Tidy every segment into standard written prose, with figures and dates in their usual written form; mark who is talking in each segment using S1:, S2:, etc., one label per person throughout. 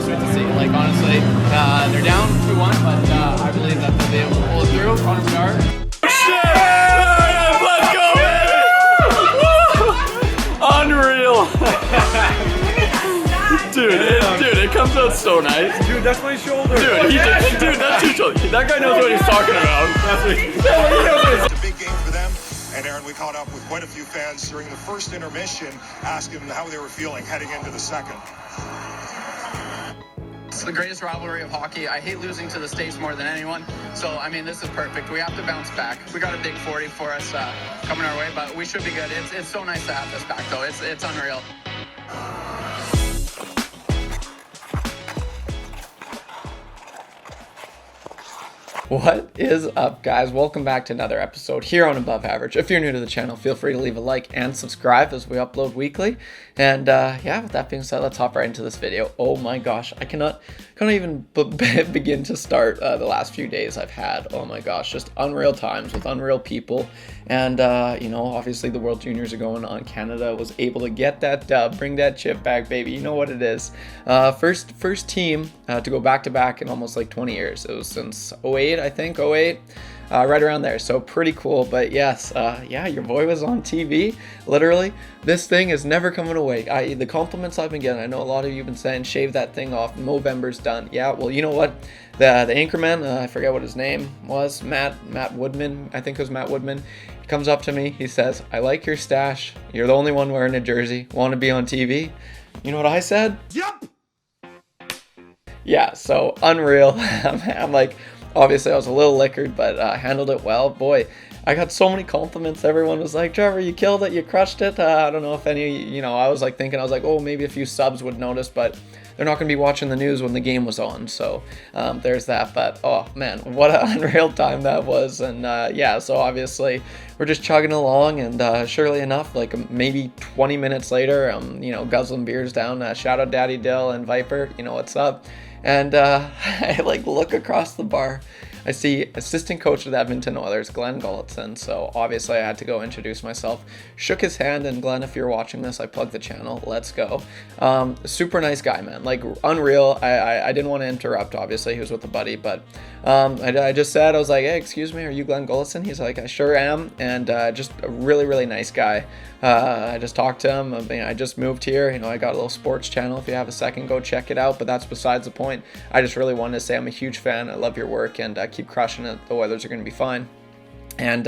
S1: so sweet to see. Like, honestly, they're down 2-1, but I believe that they'll be able to pull it through. Connor Bedard.
S2: Let's go, baby! Unreal. Dude, it comes out so nice.
S3: Dude, that's my shoulder.
S2: Dude, that's your shoulder. That guy knows what he's talking about.
S4: It's a big game for them. And Aaron, we caught up with quite a few fans during the first intermission, asking them how they were feeling heading into the second.
S1: It's the greatest rivalry of hockey. I hate losing to the States more than anyone. So, I mean, this is perfect. We have to bounce back. We got a big 40 for us coming our way, but we should be good. It's so nice to have this back, though. It's unreal.
S5: What is up, guys? Welcome back to another episode here on Above Average. If you're new to the channel, feel free to leave a like and subscribe as we upload weekly. And yeah, with that being said, let's hop right into this video. Oh my gosh, I cannot even begin to start the last few days I've had. Oh my gosh, just unreal times with unreal people. And you know, obviously the World Juniors are going on. Canada was able to get that dub, bring that chip back, baby. You know what it is. First team to go back-to-back in almost like 20 years. It was since 08, I think, 08. Right around there, so pretty cool. But yes, yeah, your boy was on TV, literally. This thing is never coming away. The compliments I've been getting, I know a lot of you have been saying, shave that thing off, Movember's done. Yeah, well, you know what, the anchorman, I forget what his name was, Matt Woodman, I think it was Matt Woodman, he comes up to me, he says, I like your stash, you're the only one wearing a jersey, want to be on TV? You know what I said?
S4: Yep!
S5: Yeah, so unreal. I'm like, obviously I was a little liquored, but handled it well. Boy, I got so many compliments. Everyone was like, Trevor, you killed it, you crushed it. I don't know if any, you know, I was like, oh, maybe a few subs would notice, but they're not going to be watching the news when the game was on. So there's that. But oh man, what an unreal time that was. And yeah, so obviously we're just chugging along, and surely enough, like maybe 20 minutes later, you know, guzzling beers down. Shout out Daddy Dill and Viper, you know what's up. And I like look across the bar. I see assistant coach of the Edmonton Oilers, Glenn Gulutzan. So obviously I had to go introduce myself. Shook his hand, and Glenn, if you're watching this, I plugged the channel. Let's go. Super nice guy, man. Like unreal. I didn't want to interrupt. Obviously he was with a buddy, but I just said, I was like, hey, excuse me, are you Glenn Gulutzan? He's like, I sure am. And just a really nice guy. I just talked to him. I mean, I just moved here. You know, I got a little sports channel. If you have a second, go check it out. But that's besides the point. I just really wanted to say I'm a huge fan. I love your work, and keep crushing it. The Oilers are going to be fine. And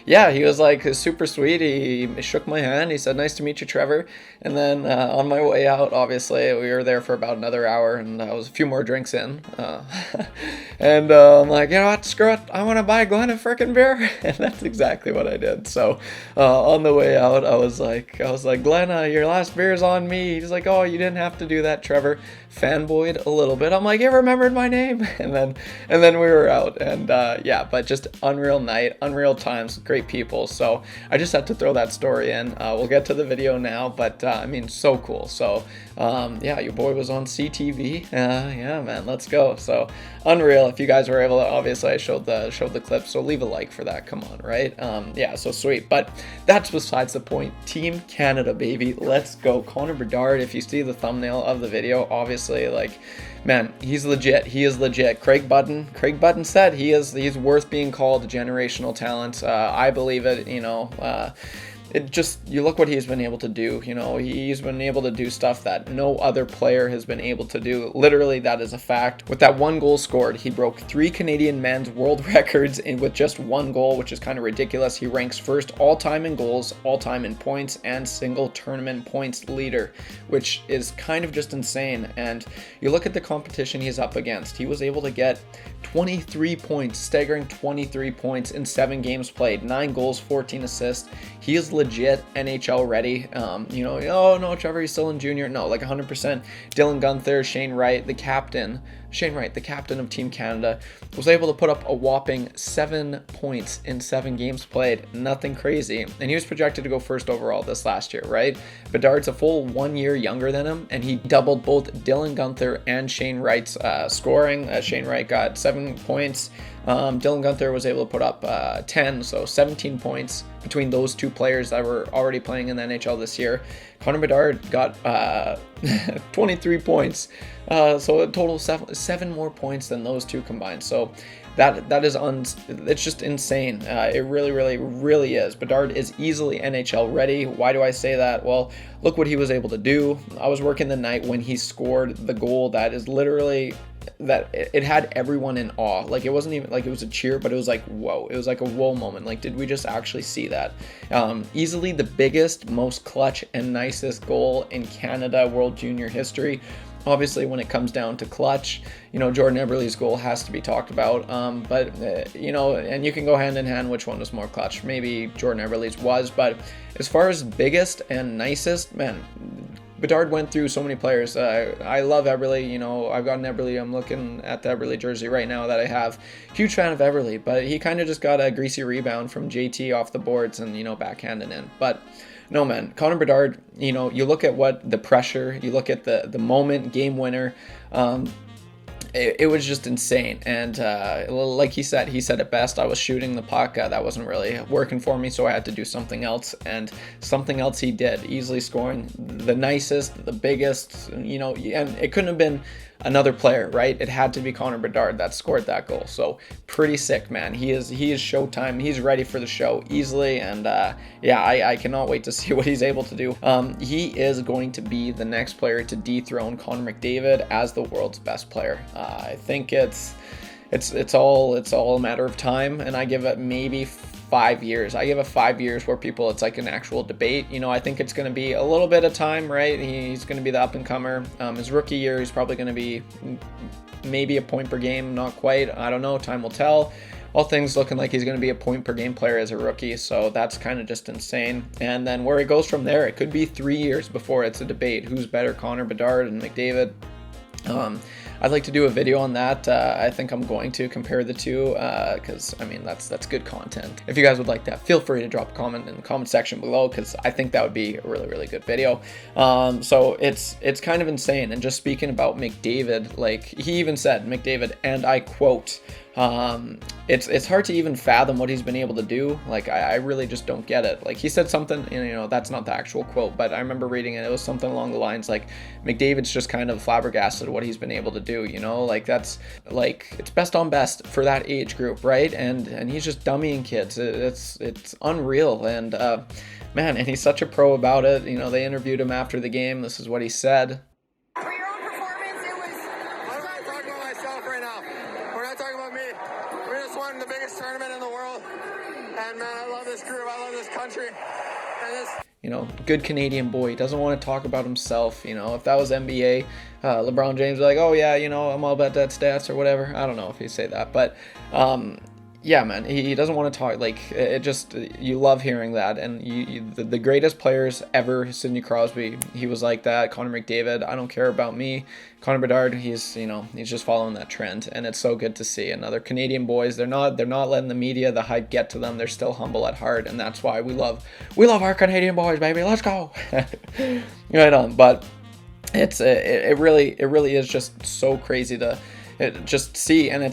S5: yeah, he was like super sweet. He shook my hand. He said, nice to meet you, Trevor. And then on my way out, obviously, we were there for about another hour, and I was a few more drinks in. And I'm like, you know what, screw it. I want to buy Glenn a frickin' beer. And that's exactly what I did. So on the way out, I was like, Glenn, your last beer's on me. He's like, oh, you didn't have to do that, Trevor. Fanboyed a little bit. I'm like, you remembered my name. And then we were out. And yeah, but just unreal night, unreal times, great people. So I just had to throw that story in. We'll get to the video now, but I mean, so cool. So yeah, your boy was on CTV. Yeah, man, let's go. So unreal. If you guys were able to, obviously I showed the clip, so leave a like for that. Come on, right? Yeah, so sweet. But that's besides the point. Team Canada, baby, let's go. Connor Bedard, if you see the thumbnail of the video, obviously, like, man, he's legit. He is legit. Craig Button said he's worth being called a generational talent. I believe it. You know, it just, you look what he's been able to do. You know, he's been able to do stuff that no other player has been able to do. Literally, that is a fact. With that one goal scored, he broke 3 Canadian men's world records with just one goal, which is kind of ridiculous. He ranks first all-time in goals, all-time in points, and single tournament points leader, which is kind of just insane. And you look at the competition he's up against. He was able to get 23 points, staggering 23 points in 7 games played, 9 goals, 14 assists. He is legit NHL ready. You know, oh no, Trevor, he's still in junior. No, like 100%. Dylan Guenther, Shane Wright, the captain of Team Canada, was able to put up a whopping 7 points in 7 games played. Nothing crazy. And he was projected to go first overall this last year, right? Bedard's a full 1 year younger than him, and he doubled both Dylan Guenther and Shane Wright's scoring. Shane Wright got 7 points. Dylan Guenther was able to put up 10, so 17 points between those two players that were already playing in the NHL this year. Connor Bedard got 23 points, so a total of seven more points than those two combined. So that is it's just insane. It really is. Bedard is easily NHL ready. Why do I say that? Well, look what he was able to do. I was working the night when he scored the goal that is literally, that it had everyone in awe. Like, it wasn't even like it was a cheer, but it was like, whoa. It was like a whoa moment. Like, did we just actually see that? Easily the biggest, most clutch and nicest goal in Canada World Junior history. Obviously, when it comes down to clutch, Jordan Eberle's goal has to be talked about. But and you can go hand in hand which one was more clutch. Maybe Jordan Eberle's was, but as far as biggest and nicest, man, Bedard went through so many players. I love Eberle. I've got an Eberle. I'm looking at the Eberle jersey right now that I have. Huge fan of Eberle, but he kind of just got a greasy rebound from JT off the boards and, backhanded in. But no, man, Connor Bedard, you look at what the pressure, you look at the moment, game winner. It was just insane. And like he said it best. I was shooting the puck. That wasn't really working for me, so I had to do something else. And something else he did, easily scoring the nicest, the biggest, and it couldn't have been another player, right? It had to be Connor Bedard that scored that goal. So pretty sick, man. He is showtime. He's ready for the show easily. And I cannot wait to see what he's able to do. He is going to be the next player to dethrone Connor McDavid as the world's best player. I think it's all a matter of time, and I give it maybe 5 years. I give it 5 years where it's like an actual debate. I think it's going to be a little bit of time, right? He's going to be the up and comer. His rookie year, he's probably going to be maybe a point per game, not quite. I don't know. Time will tell. All things looking like he's going to be a point per game player as a rookie, so that's kind of just insane. And then where it goes from there, it could be 3 years before it's a debate. Who's better, Connor Bedard and McDavid? I'd like to do a video on that. I think I'm going to compare the two because that's good content. If you guys would like that, feel free to drop a comment in the comment section below, because I think that would be a really good video. So it's kind of insane. And just speaking about McDavid, like he even said, McDavid, and I quote, it's hard to even fathom what he's been able to do. Like, I really just don't get it. Like, he said something, that's not the actual quote, but I remember reading it. It was something along the lines like, McDavid's just kind of flabbergasted what he's been able to do, like that's like, it's best on best for that age group, right? And he's just dummying kids. It's unreal. And man, and he's such a pro about it. They interviewed him after the game. This is what he said.
S3: For your own performance, it was...
S6: I'm not talking about myself right now. We're not talking about me. We just won the biggest tournament in the world. And man, I love this group. I love this country. And this...
S5: Good Canadian boy. He doesn't want to talk about himself. If that was NBA, LeBron James would be like, oh yeah, I'm all about that stats or whatever. I don't know if he'd say that, but yeah, man, he doesn't want to talk. Like, it just, you love hearing that. And the greatest players ever, Sidney Crosby, he was like that. Connor McDavid, I don't care about me. Connor Bedard, he's just following that trend, and it's so good to see. Another Canadian boys, they're not letting the media, the hype get to them. They're still humble at heart, and that's why we love our Canadian boys, baby. Let's go. Right on. But it really is just so crazy to just see, and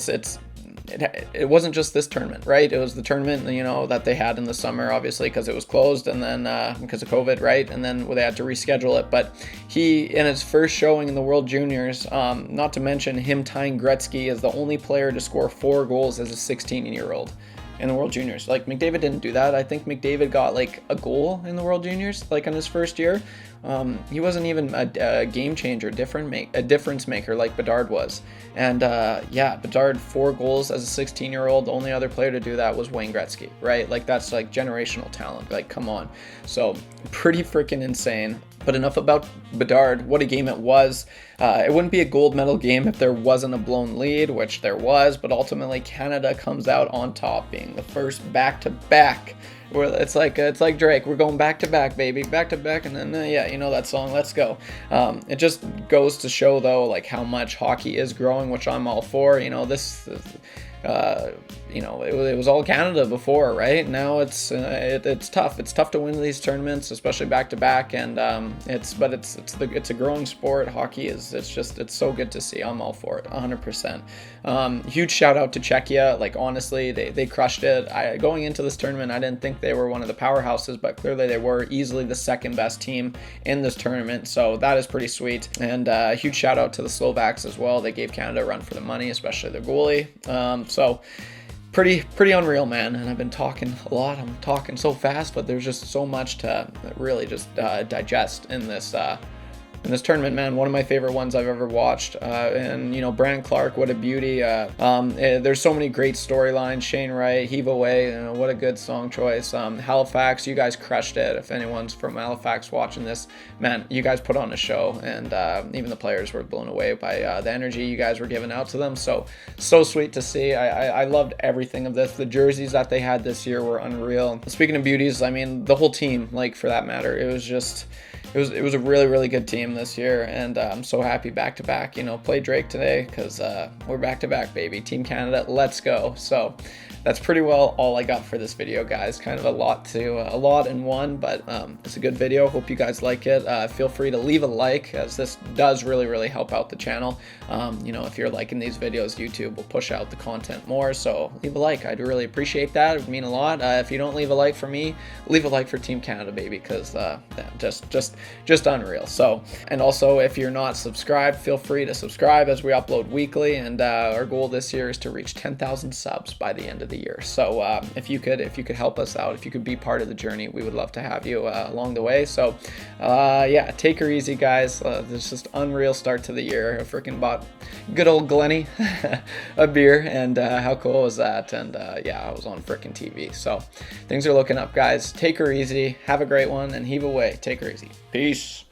S5: it wasn't just this tournament, right? It was the tournament, that they had in the summer, obviously, because it was closed, and then because of COVID, right? And then they had to reschedule it. But he, in his first showing in the World Juniors, not to mention him tying Gretzky as the only player to score 4 goals as a 16-year-old in the World Juniors. Like, McDavid didn't do that. I think McDavid got like a goal in the World Juniors, like in his first year. He wasn't even a game changer, a difference maker like Bedard was. And Bedard, 4 goals as a 16-year-old. The only other player to do that was Wayne Gretzky, right? Like, that's like generational talent. Like, come on. So pretty freaking insane. But enough about Bedard. What a game it was. It wouldn't be a gold medal game if there wasn't a blown lead, which there was, but ultimately Canada comes out on top, being the first back-to-back. Where it's like Drake, we're going back-to-back, baby, back-to-back, and then that song, let's go. It just goes to show, though, like how much hockey is growing, which I'm all for. you know, it was all Canada before, right? Now it's tough. It's tough to win these tournaments, especially back to back, and it's a growing sport. Hockey is it's so good to see. I'm all for it, 100%. Huge shout out to Czechia. Like, honestly, they crushed it. Going into this tournament, I didn't think they were one of the powerhouses, but clearly they were easily the second best team in this tournament. So that is pretty sweet. And huge shout out to the Slovaks as well. They gave Canada a run for the money, especially their goalie. So pretty unreal, man. And I've been talking a lot. I'm talking so fast, but there's just so much to really just digest in this tournament, man. One of my favorite ones I've ever watched. And, you know, Brandon Clark, what a beauty. There's so many great storylines. Shane Wright, Heave Away, you know, what a good song choice. Halifax, you guys crushed it. If anyone's from Halifax watching this, man, you guys put on a show. And even the players were blown away by the energy you guys were giving out to them. So sweet to see. I loved everything of this. The jerseys that they had this year were unreal. Speaking of beauties, I mean, the whole team, like, for that matter, it was a really, really good team this year, and I'm so happy back to back. You know, play Drake today because we're back to back, baby. Team Canada, let's go. So that's pretty well all I got for this video, guys. Kind of a lot in one, but it's a good video. Hope you guys like it. Feel free to leave a like, as this does really help out the channel. You know, if you're liking these videos, YouTube will push out the content more, so leave a like. I'd really appreciate that. It would mean a lot. If you don't leave a like for me, leave a like for Team Canada, baby, because just unreal. So, and also, if you're not subscribed, feel free to subscribe, as we upload weekly, and our goal this year is to reach 10,000 subs by the end of the year. So if you could help us out, if you could be part of the journey, we would love to have you along the way. So yeah, take her easy, guys. This just unreal start to the year. I freaking bought good old Glenny a beer, and how cool was that? And yeah, I was on freaking TV. So things are looking up, guys. Take her easy, have a great one, and heave away. Take her easy. Peace.